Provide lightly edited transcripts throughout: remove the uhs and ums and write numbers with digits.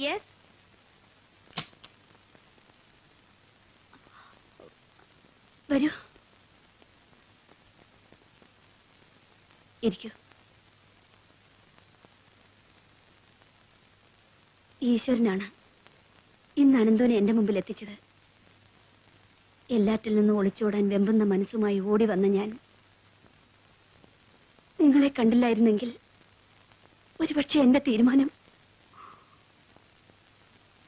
Yes. വരൂ, ഇരിക്കൂ. ഈശ്വരനാണ് ഇന്ന് അനന്തോനെ എന്റെ മുമ്പിൽ എത്തിച്ചത്. എല്ലാറ്റിൽ നിന്നും ഒളിച്ചോടാൻ വെമ്പുന്ന മനസ്സുമായി ഓടി വന്ന ഞാൻ നിങ്ങളെ കണ്ടില്ലായിരുന്നെങ്കിൽ ഒരുപക്ഷെ എന്റെ തീരുമാനം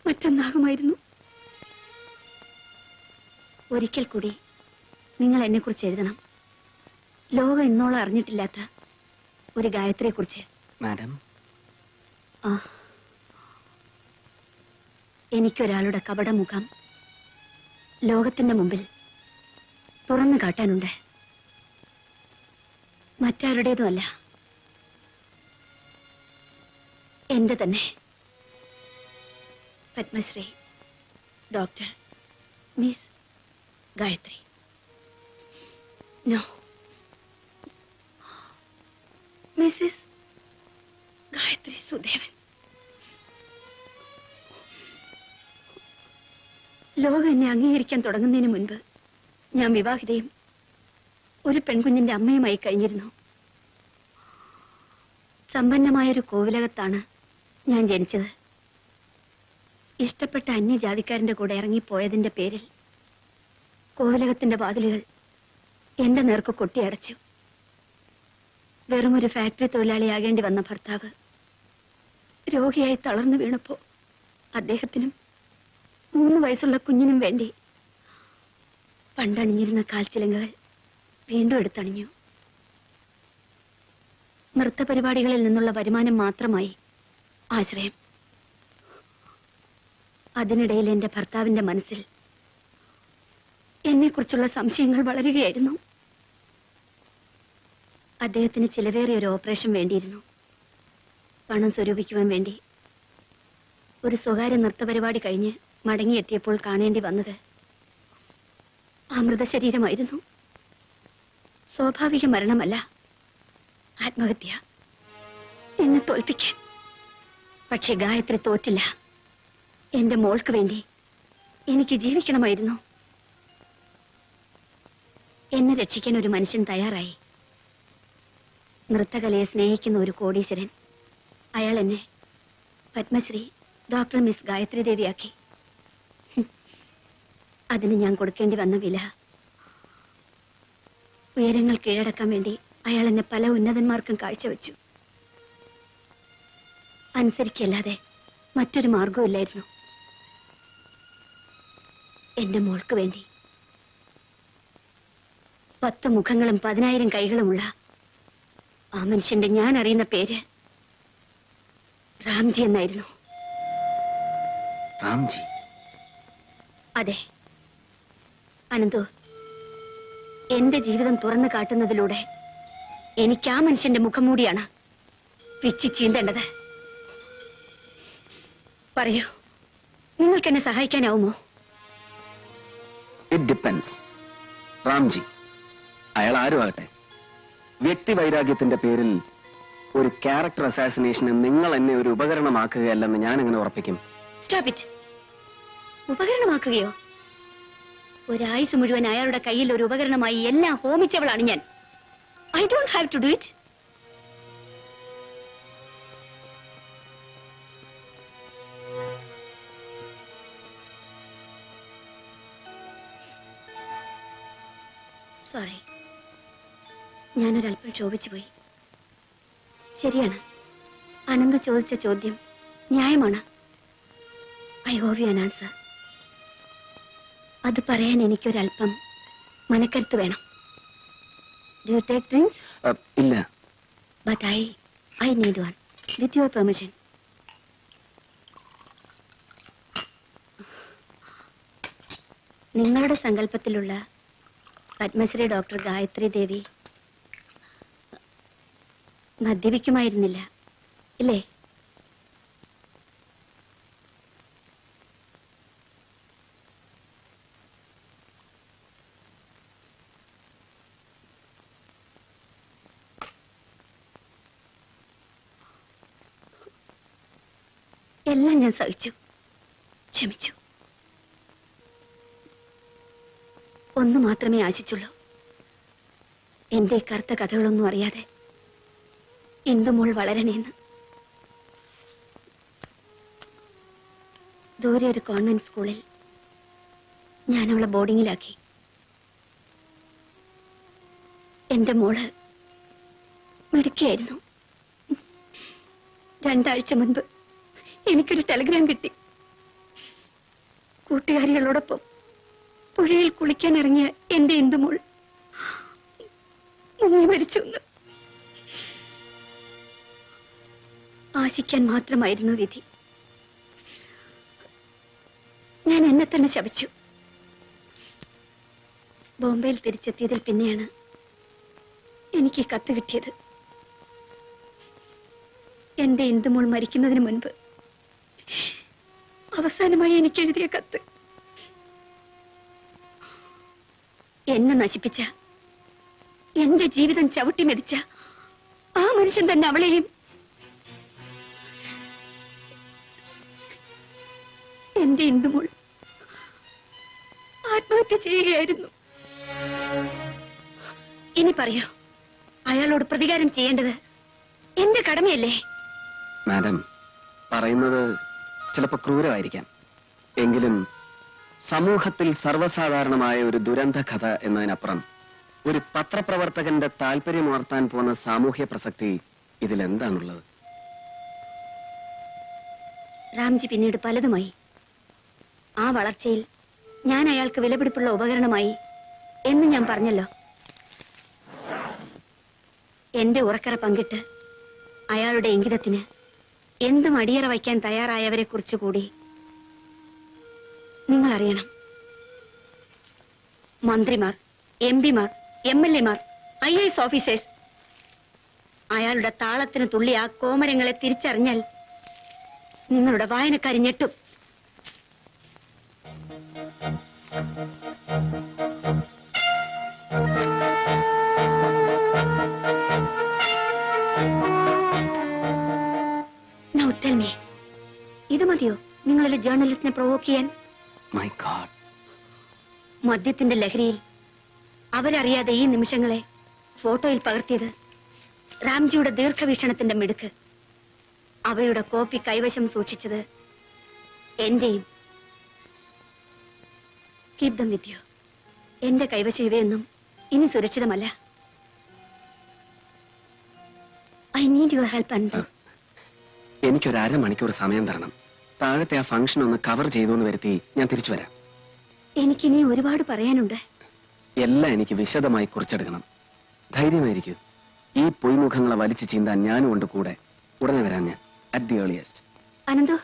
മറ്റൊന്നാകുമായിരുന്നു. ഒരിക്കൽ കൂടി നിങ്ങൾ എന്നെക്കുറിച്ച് എഴുതണം. ലോകം ഇന്നോളം അറിഞ്ഞിട്ടില്ലാത്ത ഒരു ഗായത്രിയെ കുറിച്ച്. മാഡം, എനിക്കൊരാളുടെ കപടമുഖം ലോകത്തിന്റെ മുമ്പിൽ തുറന്നു കാട്ടാനുണ്ട്. മറ്റാരുടേതുമല്ല, എന്റെ തന്നെ. Padmashri doctor miss Gayathri. No, Mrs Gayathri Sudevan. ലോകം എന്നെ അംഗീകരിക്കാൻ തുടങ്ങുന്നതിന് മുൻപ് ഞാൻ വിവാഹിതയും ഒരു പെൺകുഞ്ഞിന്റെ അമ്മയുമായി കഴിഞ്ഞിരുന്നു. സമ്പന്നമായൊരു കോവിലകത്താണ് ഞാൻ ജനിച്ചത്. ഇഷ്ടപ്പെട്ട അന്യജാതിക്കാരന്റെ കൂടെ ഇറങ്ങിപ്പോയതിന്റെ പേരിൽ കോവിലകത്തിന്റെ വാതിലുകൾ എന്റെ നേർക്ക് കൊട്ടിയടച്ചു. വെറുമൊരു ഫാക്ടറി തൊഴിലാളിയാകേണ്ടി വന്ന ഭർത്താവ് രോഗിയായി തളർന്നു വീണപ്പോ അദ്ദേഹത്തിനും 3 വയസ്സുള്ള കുഞ്ഞിനും വേണ്ടി പണ്ടണിഞ്ഞിരുന്ന കാൽച്ചിലങ്കകൾ വീണ്ടും എടുത്തണിഞ്ഞു. നൃത്തപരിപാടികളിൽ നിന്നുള്ള വരുമാനം മാത്രമായി ആശ്രയം. അതിനിടയിൽ എന്റെ ഭർത്താവിന്റെ മനസ്സിൽ എന്നെക്കുറിച്ചുള്ള സംശയങ്ങൾ വളരുകയായിരുന്നു. അദ്ദേഹത്തിന് ചിലവേറിയ ഒരു ഓപ്പറേഷൻ വേണ്ടിയിരുന്നു. പണം സ്വരൂപിക്കുവാൻ വേണ്ടി ഒരു സ്വകാര്യ നൃത്തപരിപാടി കഴിഞ്ഞ് മടങ്ങിയെത്തിയപ്പോൾ കാണേണ്ടി വന്നത് ആ മൃതശരീരമായിരുന്നു. സ്വാഭാവിക മരണമല്ല, ആത്മഹത്യ. എന്നെ തോൽപ്പിക്കാൻ. പക്ഷെ ഗായത്രി തോറ്റില്ല. എന്റെ മോൾക്ക് വേണ്ടി എനിക്ക് ജീവിക്കണമായിരുന്നു. എന്നെ രക്ഷിക്കാൻ ഒരു മനുഷ്യൻ തയ്യാറായി. നൃത്തകലയെ സ്നേഹിക്കുന്ന ഒരു കോടീശ്വരൻ. അയാൾ എന്നെ പത്മശ്രീ ഡോക്ടർ മിസ് ഗായത്രി ദേവിയാക്കി. അതിന് ഞാൻ കൊടുക്കേണ്ടി വന്ന വില. ഉയരങ്ങൾ കീഴടക്കാൻ വേണ്ടി അയാൾ എന്നെ പല ഉന്നതന്മാർക്കും കാഴ്ചവെച്ചു. അനുസരിക്കല്ലാതെ മറ്റൊരു മാർഗവുമില്ലായിരുന്നു. എന്റെ മോൾക്ക് വേണ്ടി 10 മുഖങ്ങളും 10,000 കൈകളുമുള്ള ആ മനുഷ്യന്റെ ഞാൻ അറിയുന്ന പേര് റാംജി എന്നായിരുന്നു. റാംജി? അതെ അനന്തു, എന്റെ ജീവിതം തുറന്നു കാട്ടുന്നതിലൂടെ എനിക്ക് ആ മനുഷ്യന്റെ മുഖം മൂടിയാണ് പിച്ചി ചീന്തേണ്ടത്. പറയൂ, നിങ്ങൾക്ക് എന്നെ സഹായിക്കാനാവുമോ? It depends. റാംജി അയാൾ ആരും ആകട്ടെ, വ്യക്തി വൈരാഗ്യത്തിന്റെ പേരിൽ ഒരു ക്യാരക്ടർ അസാസിനേഷന് നിങ്ങൾ എന്നെ ഒരു ഉപകരണമാക്കുകയല്ലെന്ന് ഞാൻ എങ്ങനെ ഉറപ്പിക്കും? Stop it. ഉപകരണമാക്കുകയോ? ഒരായുസ് മുഴുവൻ അയാളുടെ കയ്യിൽ ഒരു ഉപകരണമായി എല്ലാം ഹോമിച്ചവളാണ് ഞാൻ. I don't have to do it. Sorry, ഞാനൊരല്പം ക്ഷോഭിച്ചു പോയി. ശരിയാണ്, അനന്ത് ചോദിച്ച ചോദ്യം ന്യായമാണ്. I owe you an answer. അത് പറയാൻ എനിക്കൊരല്പം മനക്കരുത്ത് വേണം. Do you take drinks? ഇല്ല. But I need one with your permission. നിങ്ങളുടെ സങ്കല്പത്തിലുള്ള പത്മശ്രീ ഡോക്ടർ ഗായത്രി ദേവി മദ്യപിക്കുമായിരുന്നില്ല, ഇല്ലേ? എല്ലാം ഞാൻ സഹിച്ചു, ക്ഷമിച്ചു. ഒന്നു മാത്രമേ ആശിച്ചുള്ളൂ, എന്റെ കറുത്ത കഥകളൊന്നും അറിയാതെ ഇന്ദുമോൾ വളരണേന്ന്. ദൂരെ ഒരു കോൺവെന്റ് സ്കൂളിൽ ഞാൻ അവളെ ബോർഡിങ്ങിലാക്കി. എന്റെ മോള് മിടുക്കിയായിരുന്നു. 2 ആഴ്ച മുൻപ് എനിക്കൊരു ടെലിഗ്രാം കിട്ടി. കൂട്ടുകാരികളോടൊപ്പം പുഴയിൽ കുളിക്കാൻ ഇറങ്ങിയ എന്റെ ഇന്ദുമോൾ മുങ്ങി മരിച്ചു. ആശിക്കാൻ മാത്രമായിരുന്നു വിധി. ഞാൻ എന്നെ തന്നെ ശപിച്ചു. ബോംബെയിൽ തിരിച്ചെത്തിയതിൽ പിന്നെയാണ് എനിക്ക് കത്ത് കിട്ടിയത്. എന്റെ ഇന്ദുമോൾ മരിക്കുന്നതിന് മുൻപ് അവസാനമായി എനിക്ക് എഴുതിയ കത്ത്. എന്നെ നശിപ്പിച്ച, എന്റെ ജീവിതം ചവിട്ടി മെതിച്ച ആ മനുഷ്യൻ തന്നെ അവളെയും എന്റെ ഇന്ദുമോൾ ആത്മഹത്യ ചെയ്യുകയായിരുന്നു. ഇനി പറയൂ, അയാളോട് പ്രതികാരം ചെയ്യേണ്ടത് എന്റെ കടമയല്ലേ? മാഡം പറയുന്നത് ചിലപ്പോ ക്രൂരമായിരിക്കാം, എങ്കിലും സമൂഹത്തിൽ സർവ്വസാധാരണമായ ഒരു ദുരന്ത കഥ എന്നതിനപ്പുറം ഒരു പത്രപ്രവർത്തകന്റെ താല്പര്യം ഉണർത്താൻ പോകുന്ന സാമൂഹ്യ പ്രസക്തി ഇതിലെന്താണുള്ളത്? രാംജി പിന്നീട് പലതുമായി. ആ വളർച്ചയിൽ ഞാൻ അയാൾക്ക് വിലപിടിപ്പുള്ള ഉപകരണമായി എന്ന് ഞാൻ പറഞ്ഞല്ലോ. എന്റെ ഉറക്കറ പങ്കിട്ട് അയാളുടെ ഇംഗിതത്തിന് എന്തും അടിയറ വയ്ക്കാൻ തയ്യാറായവരെ കുറിച്ച് കൂടി നിങ്ങൾ അറിയണം. മന്ത്രിമാർ, എംപിമാർ, MLA മാർ, IAS ഓഫീസേഴ്സ്. അയാളുടെ താളത്തിന് തുള്ളി ആ കോമരങ്ങളെ തിരിച്ചറിഞ്ഞാൽ നിങ്ങളുടെ വായനക്കാരി ഞെട്ടും. Now tell me, ഇത് മതിയോ നിങ്ങളെ ജേർണലിസ്റ്റിനെ പ്രൊവോക്ക് ചെയ്യാൻ? My God. മദ്യത്തിന്റെ ലഹരിയിൽ അവരറിയാതെ ഈ നിമിഷങ്ങളെ ഫോട്ടോയിൽ പകർത്തിയത് രാംജിയുടെ ദീർഘവീക്ഷണത്തിന്റെ മിടുക്ക്. അവയുടെ കോപ്പി കൈവശം സൂക്ഷിച്ചത് എന്റെയും. Keep them with you. എന്റെ കൈവശം ഇവയൊന്നും ഇനി സുരക്ഷിതമല്ല. I need your help Ananthu. എനിക്കൊരു 1/2 മണിക്കൂർ സമയം തരണം. താഴത്തെ ആ ഫംഗ്ഷൻ ഒന്ന് കവർ ചെയ്തു വരുത്തി ഞാൻ തിരിച്ചു വരാം. എനിക്കിനി ഒരുപാട് പറയാനുണ്ട്. എല്ലാം എനിക്ക് വിശദമായി കുറിച്ചെടുക്കണം. ധൈര്യമായിരിക്കും. ഈ പൊയ്മുഖങ്ങളെ വലിച്ചു ചീന്താൻ ഞാനും ഉണ്ട് കൂടെ. ഉടനെ വരാം ഞാൻ, at the earliest. Ananthu,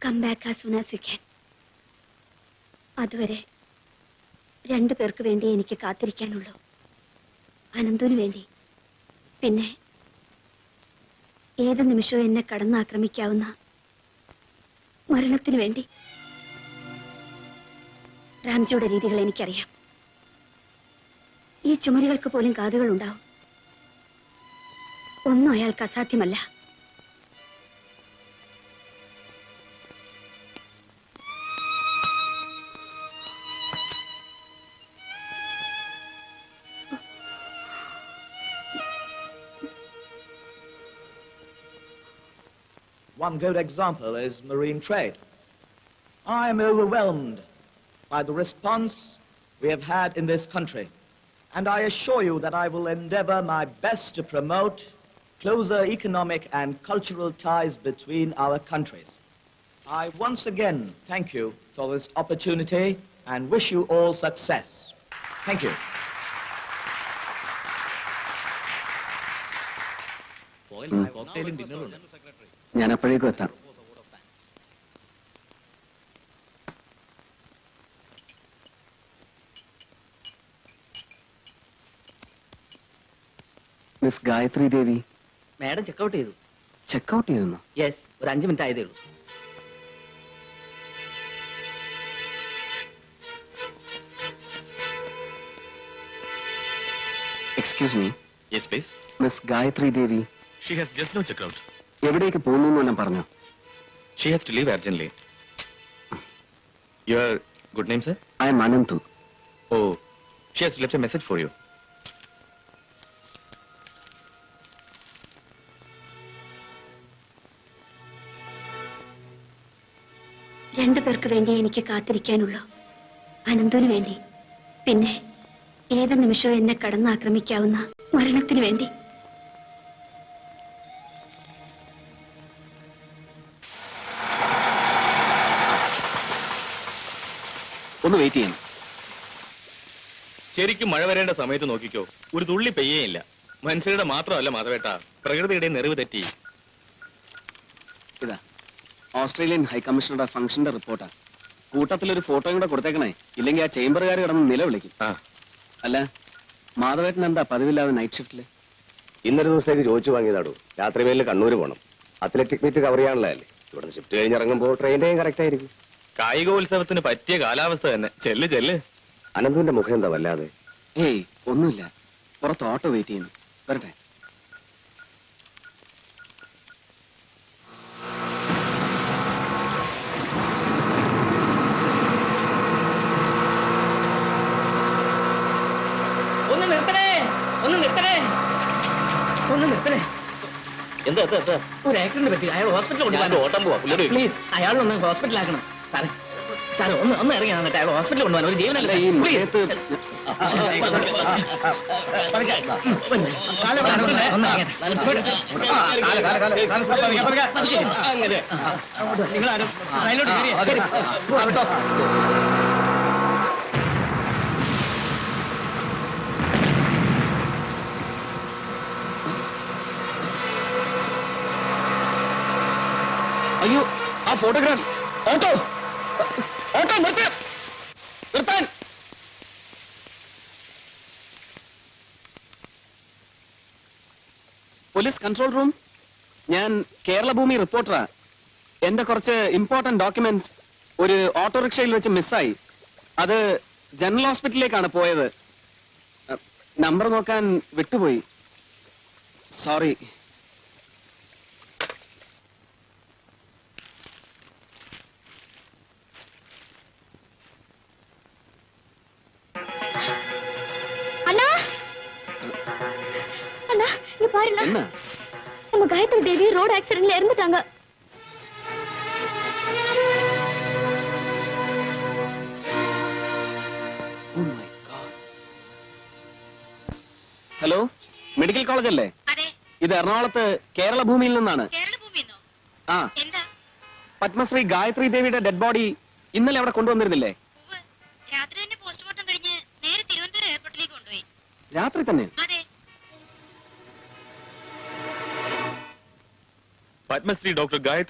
come back as soon as you can. അതുവരെ 2 പേർക്ക് വേണ്ടി എനിക്ക് കാത്തിരിക്കാനുള്ളൂ. അനന്തുവിന് വേണ്ടി, പിന്നെ ഏത് നിമിഷവും എന്നെ കടന്നാക്രമിക്കാവുന്ന മരണത്തിന് വേണ്ടി. രാംജിയുടെ രീതികൾ എനിക്കറിയാം. ഈ ചുമരുകൾക്ക് പോലും കാതുകൾ ഉണ്ടാവും. ഒന്നും അയാൾക്ക് അസാധ്യമല്ല. One good example is marine trade. I am overwhelmed by the response we have had in this country, and I assure you that I will endeavor my best to promote closer economic and cultural ties between our countries. I once again thank you for this opportunity and wish you all success. Thank you. ഞാൻ അപ്പോഴേക്കും എത്താം. Miss Gayathri Devi. Madam checkout ചെയ്തു. Checkout ചെയ്തെന്നോ? Yes, ഒരു 5 minute ആയതേ ഉള്ളൂ. Excuse me. Yes, please. Miss Gayathri Devi She has just now checked out. എവിടേക്ക് പോകുന്നു എന്നെല്ലാം പറഞ്ഞോ? She has to leave urgently. Your good name, sir? I M Ananthu. Oh, she has left a message for you. രണ്ടുപേർക്ക് വേണ്ടി എനിക്ക് കാത്തിരിക്കാനുള്ളൂ. അനന്തുവിന് വേണ്ടി, പിന്നെ ഏത് നിമിഷവും എന്നെ കടന്നാക്രമിക്കാവുന്ന മരണത്തിന് വേണ്ടി. ഒന്ന് വെയിറ്റ് ചെയ്യണം. ശരിക്കും മഴ വരേണ്ട സമയത്ത് നോക്കിക്കോ, ഒരു തുള്ളി പെയ്യേയില്ല. മനുഷ്യരുടെ മാത്രമല്ല മാധവേട്ട, പ്രകൃതിയുടെ നിറവ് തെറ്റി. ഇതാ ഓസ്ട്രേലിയൻ ഹൈക്കമ്മീഷണറുടെ ഫംഗ്ഷന്റെ റിപ്പോർട്ടാ. കൂട്ടത്തിലൊരു ഫോട്ടോയും കൂടെ കൊടുത്തേക്കണേ, ഇല്ലെങ്കിൽ ആ ചേംബറുകാർ കിടന്ന് നിലവിളിക്കും. ആ, അല്ല, മാധവേട്ടൻ എന്താ പതിവില്ലാതെ നൈറ്റ് ഷിഫ്റ്റില്? ഇന്നൊരു ദിവസത്തേക്ക് ചോദിച്ചു വാങ്ങിയതാടോ. രാത്രി മേലിൽ കണ്ണൂർ പോകണം. അത്ലറ്റിക് മീറ്റ് കവർ ചെയ്യാനുള്ളതല്ലേ. ഇവിടെ ഷിഫ്റ്റ് കഴിഞ്ഞിറങ്ങുമ്പോൾ ട്രെയിൻ്റെ കറക്റ്റ് ആയിരിക്കും. കായികോത്സവത്തിന് പറ്റിയ കാലാവസ്ഥ തന്നെ. ചെല്ല് ചെല്ല്. അനന്തുവിന്റെ മുഖം എന്താ വല്ലാതെ? ഏയ് ഒന്നുമില്ല, പുറത്ത് ഓട്ടോ വെയിറ്റ് ചെയ്യുന്നു. വരട്ടെ. ഒന്ന് നിർത്തണേ, ഒന്ന് നിർത്തണേ, ഒന്ന് നിർത്തണേ. എന്താ എന്താ എന്താ? ഒരു ആക്സിഡന്റ് പറ്റി, അയാൾ ഹോസ്പിറ്റലിൽ ഞാൻ കൊണ്ടുപോകാൻ. ഓട്ടം പോവാ, പുള്ളിയുടെ വീട്ടിൽ. പ്ലീസ്, അയാളൊന്ന് ഹോസ്പിറ്റലാക്കണം. സാറേ സാറേ, ഒന്ന് ഇറങ്ങി എന്നിട്ട് അയാൾ ഹോസ്പിറ്റലിൽ കൊണ്ടുപോകാൻ. ഒരു ജീവനല്ലേ. ഈ മഴയത്ത് നിങ്ങളാരും അതിലോട്ട് അയ്യോ, ആ ഫോട്ടോഗ്രാഫ്. ഓട്ടോ ഓട്ടോ നിർത്ത്, നിർത്താൻ. Police control room. ഞാൻ കേരള ഭൂമി റിപ്പോർട്ടറാ. എന്റെ കുറച്ച് ഇമ്പോർട്ടന്റ് ഡോക്യുമെന്റ്സ് ഒരു ഓട്ടോറിക്ഷയിൽ വെച്ച് മിസ്സായി. അത് ജനറൽ ഹോസ്പിറ്റലിലേക്കാണ് പോയത്. നമ്പർ നോക്കാൻ വിട്ടുപോയി. സോറി. அண்ணா அண்ணா இங்க பாருண்ணா, என்ன? நம்ம காயத்ரி தேவி ரோடு ஆக்சிடென்ட்ல இறந்துட்டாங்க. ഹലോ, മെഡിക്കൽ കോളേജ് അല്ലേ? അതെ, ഇത് എറണാകുളത്ത് കേരള ഭൂമിയിൽ നിന്നാണ്. കേരള ഭൂമിന്നോ? ആ, എന്താ? പത്മശ്രീ ഗായത്രി ദേവിയുടെ ഡെഡ് ബോഡി ഇന്നലെ അവിടെ കൊണ്ടുവന്നിരുന്നില്ലേ? രാത്രി തന്നെ പോസ്റ്റ്മോർട്ടം കഴിഞ്ഞ് നേരെ തിരുവനന്തപുരം എയർപോർട്ടിലേക്ക് കൊണ്ടുപോയി. രാത്രി തന്നെ? അതെ. പത്മശ്രീ ഡോക്ടർ ഗായത്രി